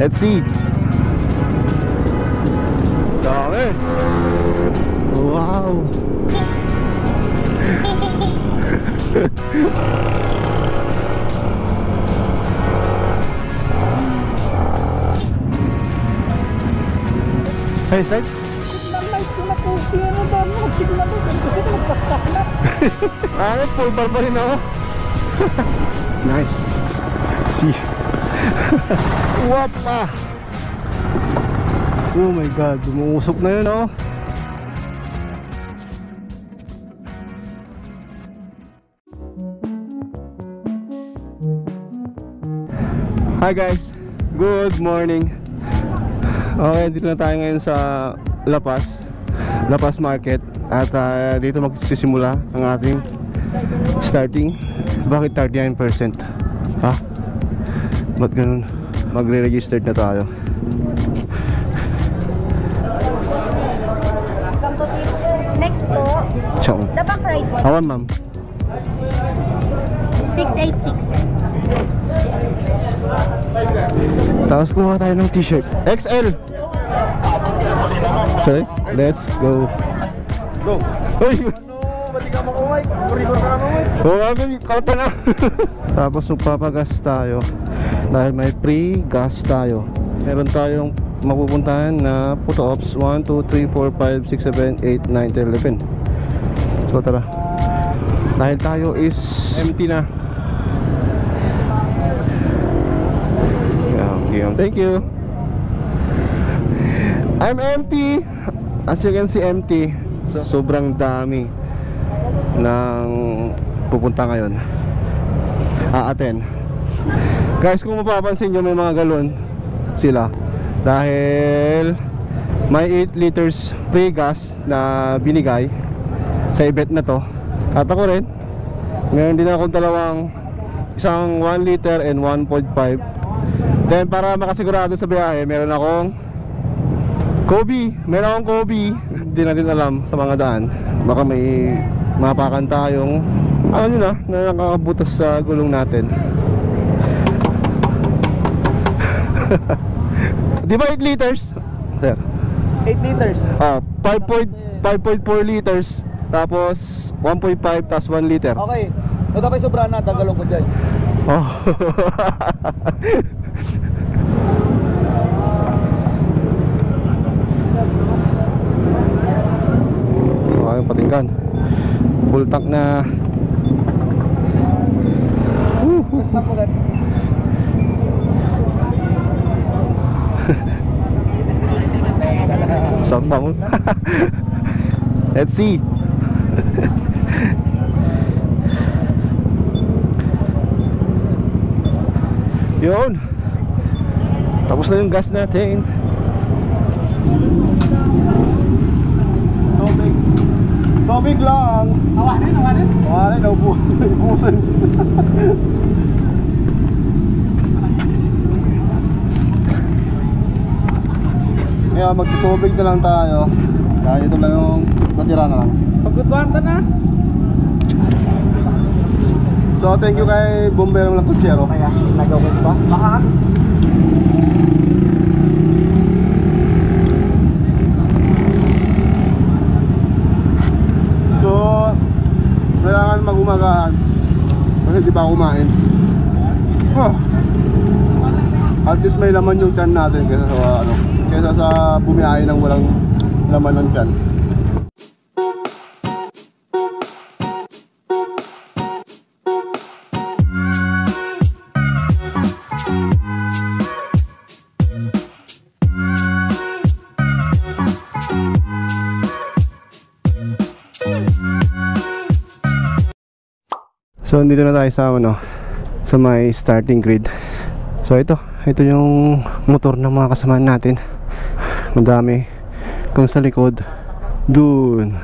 Let's see. Dami. Wow. Hey, start. Full bar pa rin ako. Nice. See. Wapa. Oh my god, umuusok na yun, oh. Hi guys, good morning. Okay, dito na tayo ngayon sa La Paz Market. At dito magsisimula ang ating starting. Bakit 39%? Ha? Ba't ganun? Magre-register na tayo. Next po, the back right po. Awan ma'am. 686. Tapos kumuha tayo ng t-shirt XL. Sorry, let's go. Go. Uy! Ba't di ka makuhay? Corridor ka na makuhay? Oo, kami, kauta na. Tapos magpapagas tayo dahil may free gas tayo. Meron tayong mapupuntahan na photo ops 1, 2, 3, 4, 5, 6, 7, 8, 9, 10, 11. So tara. Dahil tayo is empty na. Thank you. I'm empty. As you can see, empty. Sobrang dami ng pupunta ngayon. Aaten. Guys, kung mapapansin nyo, may mga galon sila. Dahil may 8 liters free gas na binigay sa event na to. At ako rin, meron din akong isang 1 liter and 1.5. Then para makasigurado sa biyahe, meron akong Kobe. Hindi natin alam sa mga daan. Baka may mapakan tayong ano na nakakabutas sa gulong natin. Di ba 8 liters? Sir? 8 liters. 5.4 liters. Tapos 1.5 tapos 1 liter. Okay. O dapat sobra na, tagalong ko dyan. Oh. Okay, patinggan. Full tank na. Stop mo gan. Stop mo. Let's see. Yun. Tapos na yung gas natin. Tubig lang. Awanin, naubusan. Kaya magtutubig na lang tayo. Dahil ito lang yung natira na lang. Pagkutuan na. So thank you kay Bomberong Lapusiero. Kaya nagawin ito. Baka. So kailangan mag-umagahan kasi di pa kumain. At least may laman yung tiyan natin kaysa sa bumiyahe ng walang laman ng tiyan. So dito na tayo sa may starting grid. So ito yung motor ng mga kasamahan natin. Madami kung sa likod dun.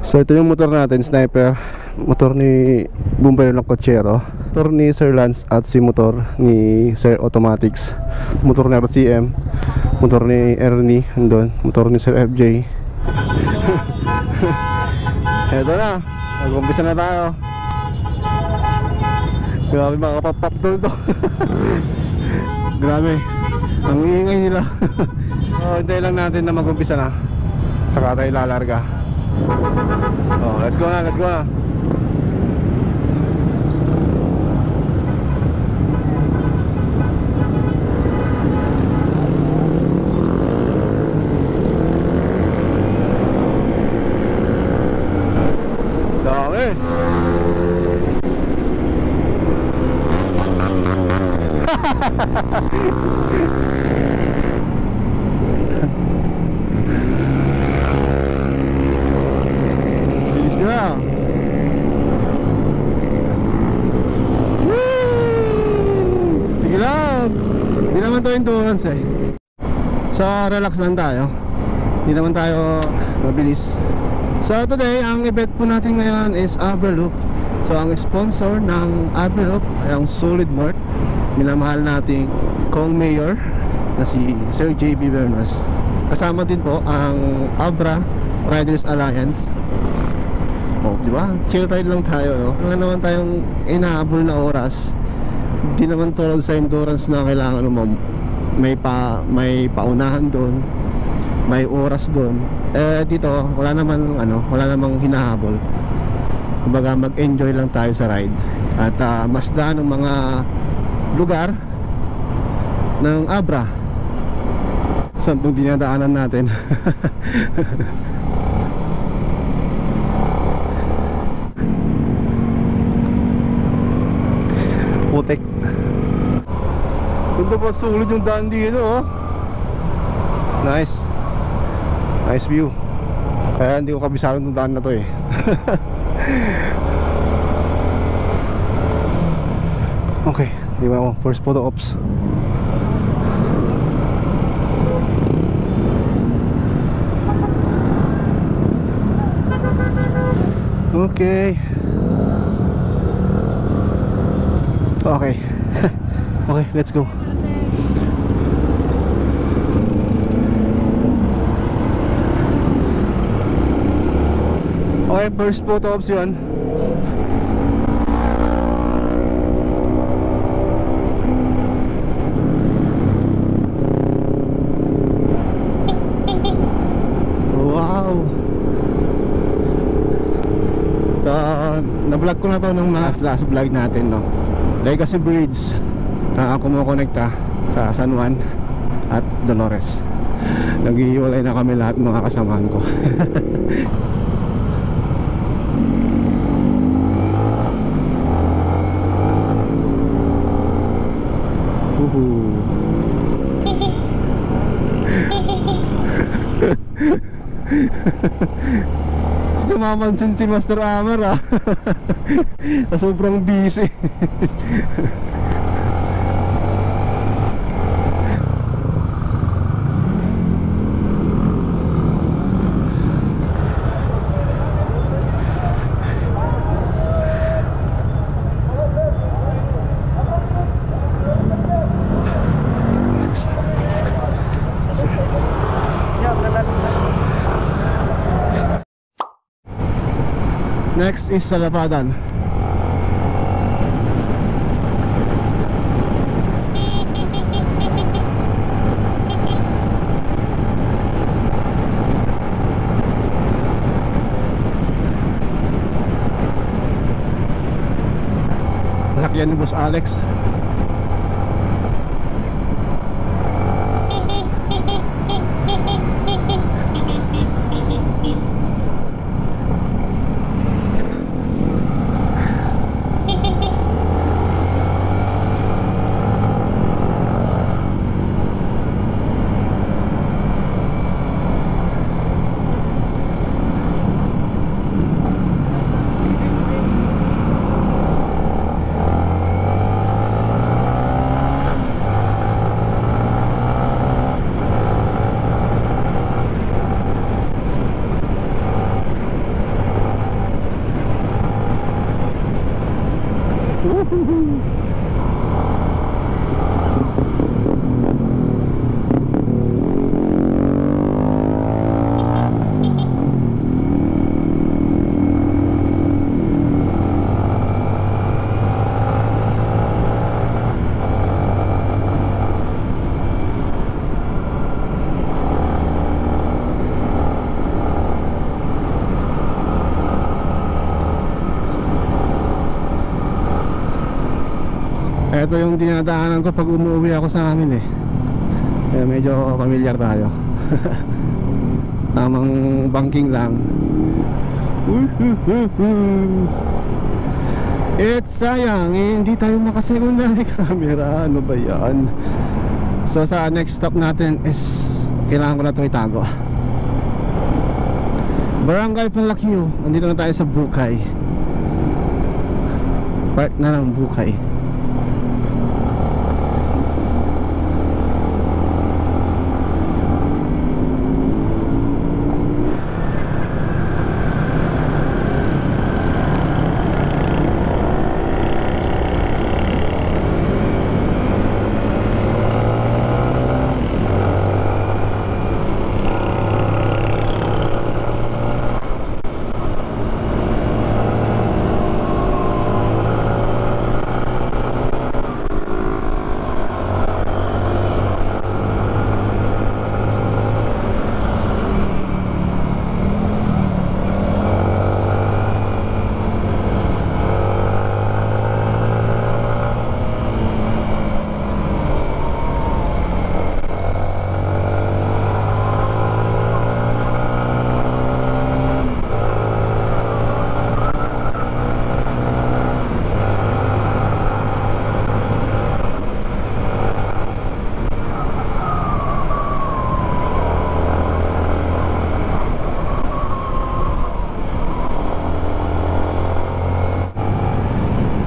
So ito yung motor natin, Sniper. Motor ni Bombero ng Cochero, motor ni Sir Lance at si motor ni Sir Automatics. Motor ni RCM, motor ni Ernie andun, motor ni Sir FJ. Eto na, mag-umpisa na tayo. Grabe mga kapap-pap to. Grabe, ang iingay nila. So, hintayin lang natin na mag-umpisa na, saka tayo lalarga. Oh, let's go na, let's go na. Dami. Bilis na. Woo! Sige lang. Hindi naman to endurance eh. So relax lang tayo. Hindi naman tayo mabilis. So today, ang event po natin ngayon is Averloop. So ang sponsor ng Averloop ay ang Solid Mart. Minamahal nating Kong Mayor na si Sir JB Bernas. Kasama din po ang Abra Riders Alliance. Oh, di ba? Chill ride lang tayo, no? Wala naman tayong inahabol na oras. Hindi naman tulad sa endurance na kailangan mo may paunahan doon, may oras doon. Eh dito wala naman wala namang hinahabol. Kumbaga mag-enjoy lang tayo sa ride. At masdan ng mga lugar ng Abra. Saan itong dinadaanan natin? Putik. Ganda pa, sulit yung daan dito, oh. Nice. Nice view. Kaya hindi ko kabisado ng daan na to eh. Okay, di ba ako? First photo ops. Okay. Okay. Okay, let's go. Okay, first photo ops yun. Wow. So, na-vlog ko na to nung last vlog natin, no? Legacy Bridge na kumukonekta sa San Juan at Dolores. Naghihiwalay na kami lahat mga kasamahan ko. Namamansin si Master Amar ah. Sobrang busy. Next is Salapadan. Sakyan ni Boss Alex. ito yung dinadaanan ko pag umuwi ako sa amin eh. Kaya medyo familiar tayo. Tamang banking lang. It's sayang hindi tayo makasecondary camera. Ano ba yan? So sa next stop natin is kailangan ko na itong itago. Barangay Palakyo. Andito na tayo sa Bukay. Part na ng Bukay.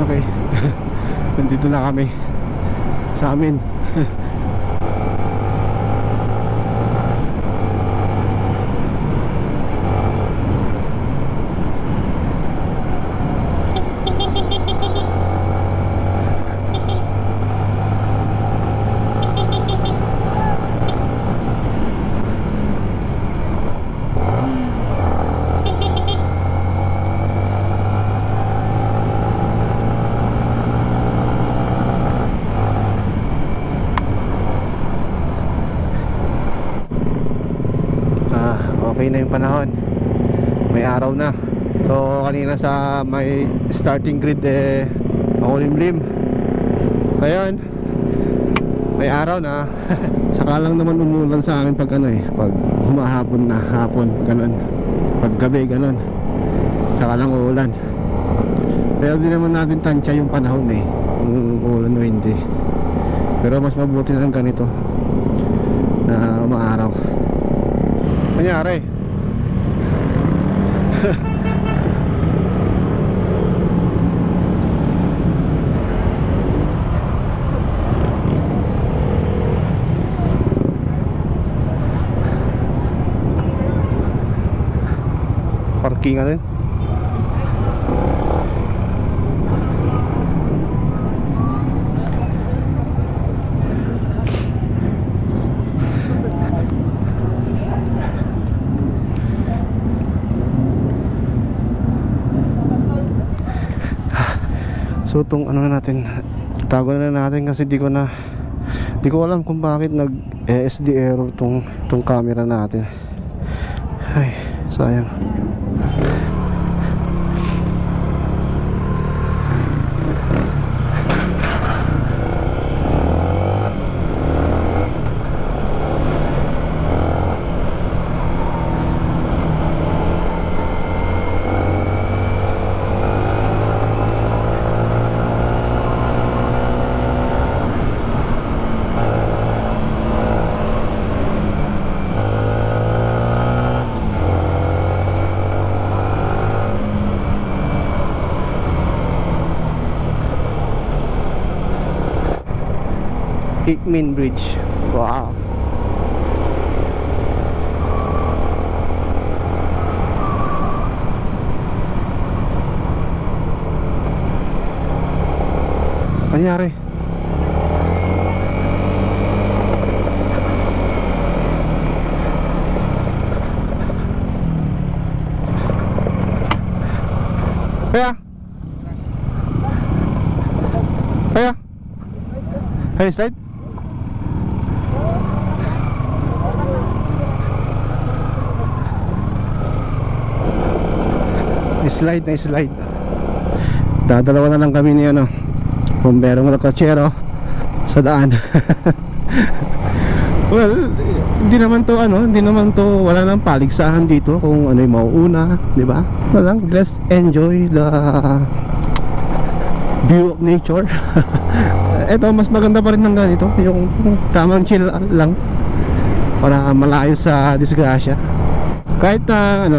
Okay. Nandito na kami sa amin. Okay na yung panahon, may araw na. So kanina sa may starting grid makulimlim. Ngayon may araw na. Saka lang naman umulan sa amin pag pag humahapon na, hapon ganun, pag gabi ganun, saka lang uulan. Pero di naman natin tansya yung panahon kung uulan o hindi. Pero mas mabuti na lang ganito na umaaraw. Nangyari parkingan rin. So itong ano na natin, tago na natin kasi di ko alam kung bakit nag SD error tong camera natin. Ay, sayang. Hickman Bridge. Wow. Nangyari? Kaya? Hey, slide? Slide na slide. Dadalawa na lang kami ni kung merong kotsero sa daan. Well, hindi naman to wala nang paligsahan dito kung ano yung mauuna, di ba? Walang, just enjoy the view of nature. Eto, mas maganda pa rin ng ganito, yung tamang chill lang para malayo sa disgrasya. Kahit na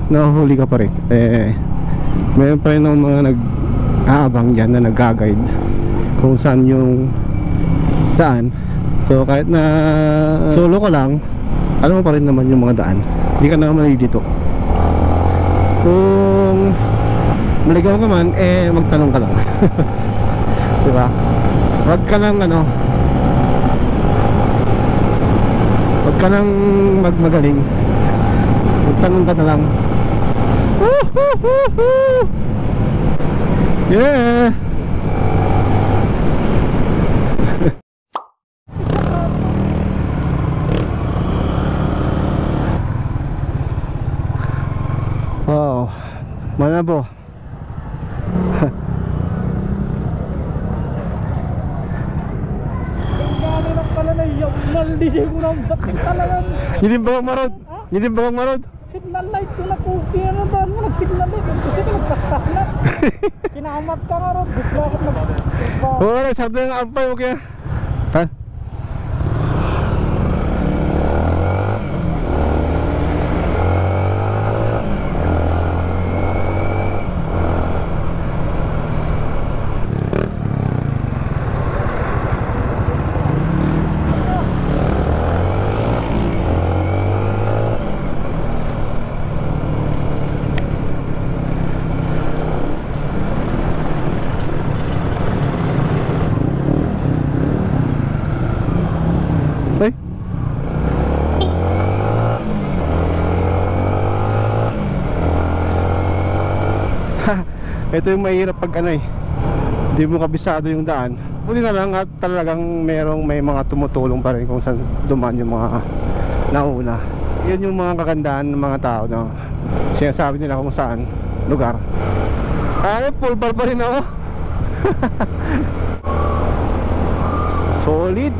nahuhuli ka pa rin, mayroon pa rin ng mga nag-aabang dyan na nag-guide kung saan yung daan. So kahit na solo ka lang, alam mo pa rin naman yung mga daan. Hindi ka naman malilito. Kung maligaw ka man, magtanong ka lang. Diba? Huwag ka lang huwag ka lang magmagaling. Magtanong ka na lang. Yeah! Wow, Malabo. Hindi ba marod? Hindi ba marod? Signal light ko na po. Ano ba? Nag-signal light. Kasi ka nagpastas na. Kinahamat ka nga ron. Bakit Oo, sabi nga ampay, okay. Ha? Ito yung mahirap pag hindi mo kabisado yung daan. Buti na lang at talagang may mga tumutulong pa rin kung saan dumaan yung mga nauna. Yun yung mga kagandahan ng mga tao na sinasabi nila kung saan lugar. Ay, full bar pa rin ako. Solid.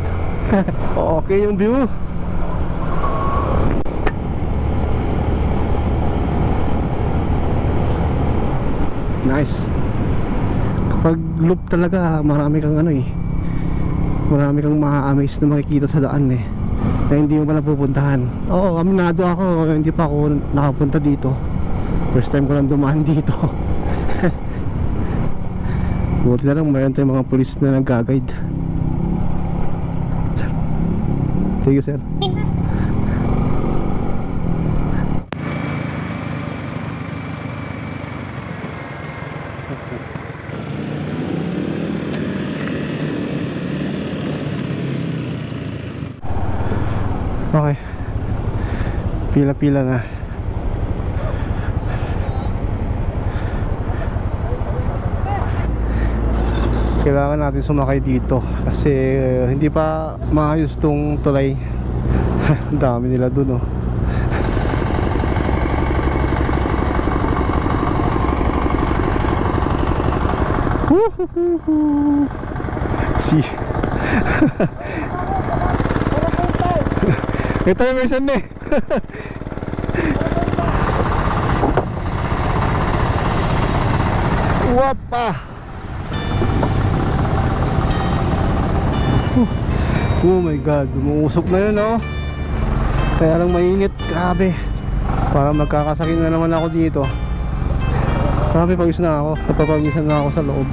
Okay yung view. Nice. Kapag loop talaga, marami kang marami kang ma-amaze na makikita sa daan na hindi mo pa napupuntahan. Oo, aminado ako, hindi pa ako nakapunta dito. First time ko lang dumaan dito. Buti na lang mayroon tayong mga pulis na nag-guide. Thank you, sir. Okay, pila-pila na. Kailangan natin sumakay dito kasi hindi pa maayos tong tulay. Ang dami nila dun See. Ito yung mission Wapa. Oh my god, umuusok na yun Kaya lang mainit, grabe. Parang magkakasakit na naman ako dito. Grabe, pagis na ako. Napapagisan na ako sa loob.